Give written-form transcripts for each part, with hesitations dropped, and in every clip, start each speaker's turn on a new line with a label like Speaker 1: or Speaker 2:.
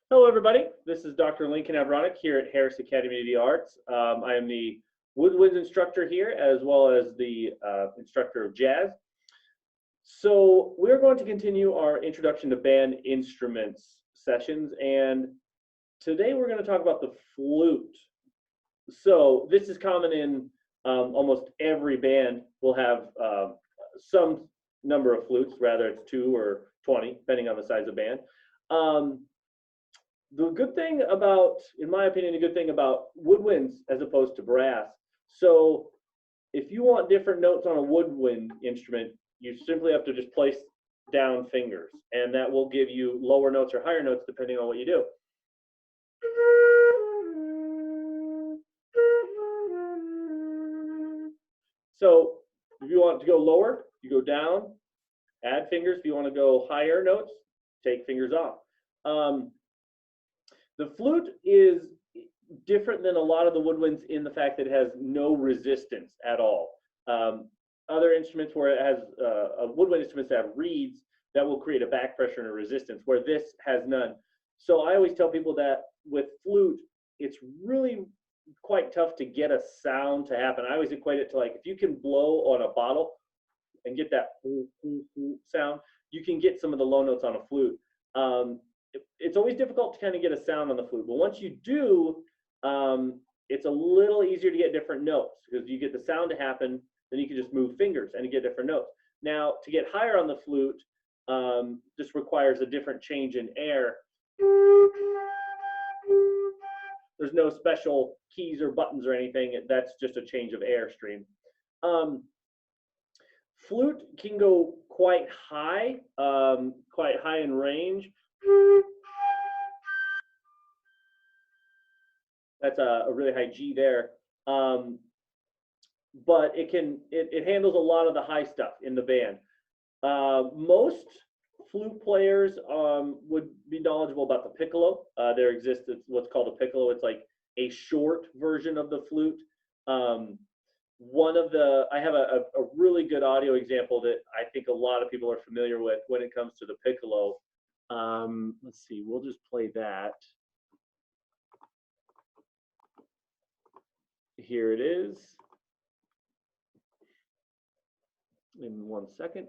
Speaker 1: Hello, everybody. This is Dr. Lincoln Havranek here at Harris Academy of the Arts. I am the woodwinds instructor here, as well as the instructor of jazz. So we're going to continue our introduction to band instruments sessions, and today we're going to talk about the flute. So this is common in almost every band. Will have some number of flutes, rather it's 2 or 20, depending on the size of the band. The good thing about, in my opinion, a good thing about woodwinds as opposed to brass. So if you want different notes on a woodwind instrument, you simply have to just place down fingers, and that will give you lower notes or higher notes depending on what you do. So if you want to go lower, you go down, add fingers. If you want to go higher notes, take fingers off. The flute is different than a lot of the woodwinds in the fact that it has no resistance at all. Other instruments where it has woodwind instruments that have reeds that will create a back pressure and a resistance, where this has none. So I always tell people that with flute, it's really quite tough to get a sound to happen. I always equate it to, like, if you can blow on a bottle and get that sound, you can get some of the low notes on a flute. It's always difficult to kind of get a sound on the flute, but once you do, it's a little easier to get different notes because you get the sound to happen, then you can just move fingers and you get different notes. Now, to get higher on the flute, this requires a different change in air. There's no special keys or buttons or anything. That's just a change of airstream. Flute can go quite high in range. That's a really high G there. But it handles a lot of the high stuff in the band. Most flute players would be knowledgeable about the piccolo. There exists what's called a piccolo. It's like a short version of the flute. I have a really good audio example that I think a lot of people are familiar with when it comes to the piccolo. Let's see, we'll just play that. Here it is. In 1 second.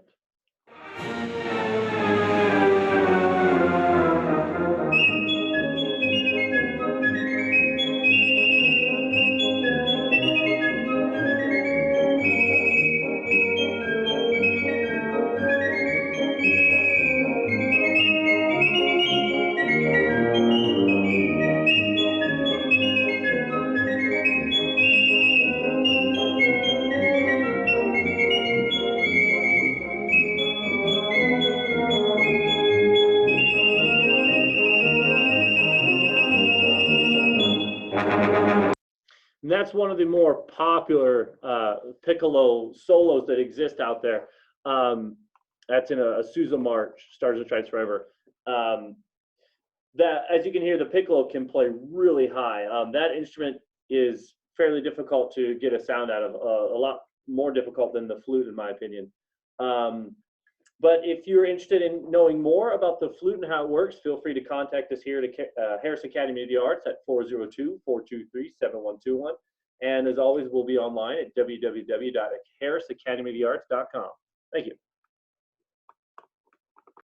Speaker 1: And that's one of the more popular piccolo solos that exist out there. That's in a Sousa March, Stars and Stripes Forever. That, as you can hear, the piccolo can play really high. That instrument is fairly difficult to get a sound out of, a lot more difficult than the flute, in my opinion. But if you're interested in knowing more about the flute and how it works, feel free to contact us here at Harris Academy of the Arts at 402-423-7121. And as always, we'll be online at www.harrisacademyofthearts.com. Thank you.